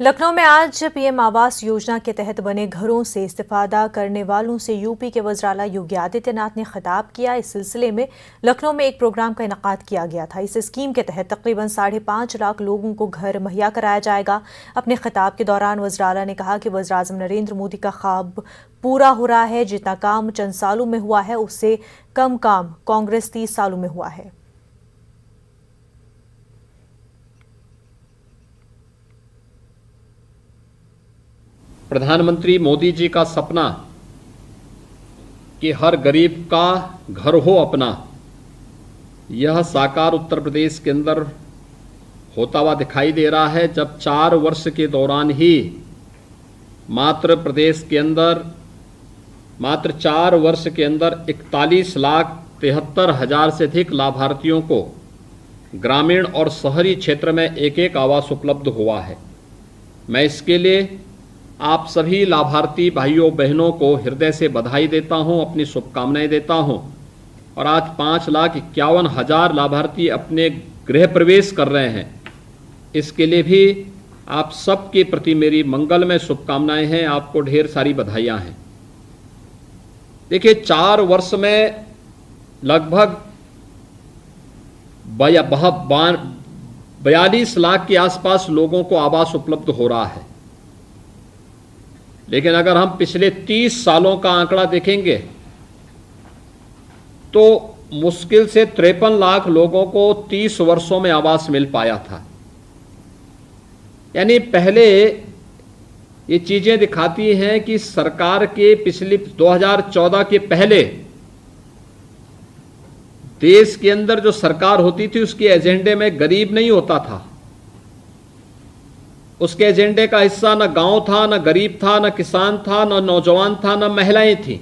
लखनऊ में आज पीएम आवास योजना के तहत बने घरों से इस्तेफादा करने वालों से यूपी के वज़ीर-ए-आला योगी आदित्यनाथ ने खिताब किया। इस सिलसिले में लखनऊ में एक प्रोग्राम का इनेकाद किया गया था। इस स्कीम के तहत तकरीबन 5.5 लाख लोगों को घर मुहैया कराया जाएगा। अपने खिताब के दौरान वज़ीर-ए-आला ने कहा कि वज़ीर-ए-आज़म नरेंद्र मोदी का ख्वाब पूरा हो रहा है। जितना काम चंद सालों में हुआ है उससे कम काम कांग्रेस 30 सालों में हुआ है। प्रधानमंत्री मोदी जी का सपना कि हर गरीब का घर हो अपना, यह साकार उत्तर प्रदेश के अंदर होता हुआ दिखाई दे रहा है। जब 4 वर्ष के दौरान ही मात्र प्रदेश के अंदर मात्र 4 वर्ष के अंदर 41,73,000 से अधिक लाभार्थियों को ग्रामीण और शहरी क्षेत्र में एक आवास उपलब्ध हुआ है। मैं इसके लिए आप सभी लाभार्थी भाइयों बहनों को हृदय से बधाई देता हूं, अपनी शुभकामनाएं देता हूं। और आज 5,51,000 लाभार्थी अपने गृह प्रवेश कर रहे हैं। इसके लिए भी आप सबके प्रति मेरी मंगलमय शुभकामनाएं हैं, आपको ढेर सारी बधाइयां हैं। देखिए, 4 वर्ष में लगभग 42 लाख के आसपास लोगों को आवास उपलब्ध हो रहा है। लेकिन अगर हम पिछले 30 सालों का आंकड़ा देखेंगे तो मुश्किल से 53 लाख लोगों को 30 वर्षों में आवास मिल पाया था। यानी पहले ये चीजें दिखाती हैं कि सरकार के पिछले 2014 के पहले देश के अंदर जो सरकार होती थी उसके एजेंडे में गरीब नहीं होता था। उसके एजेंडे का हिस्सा न गांव था, न गरीब था, न किसान था, न नौजवान था, न महिलाएं थीं।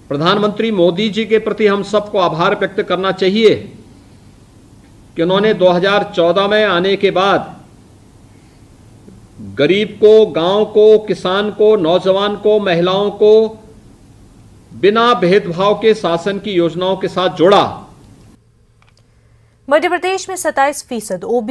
प्रधानमंत्री मोदी जी के प्रति हम सबको आभार व्यक्त करना चाहिए कि उन्होंने 2014 में आने के बाद गरीब को, गांव को, किसान को, नौजवान को, महिलाओं को बिना भेदभाव के शासन की योजनाओं के साथ जोड़ा। मध्य प्रदेश में 27% ओबीसी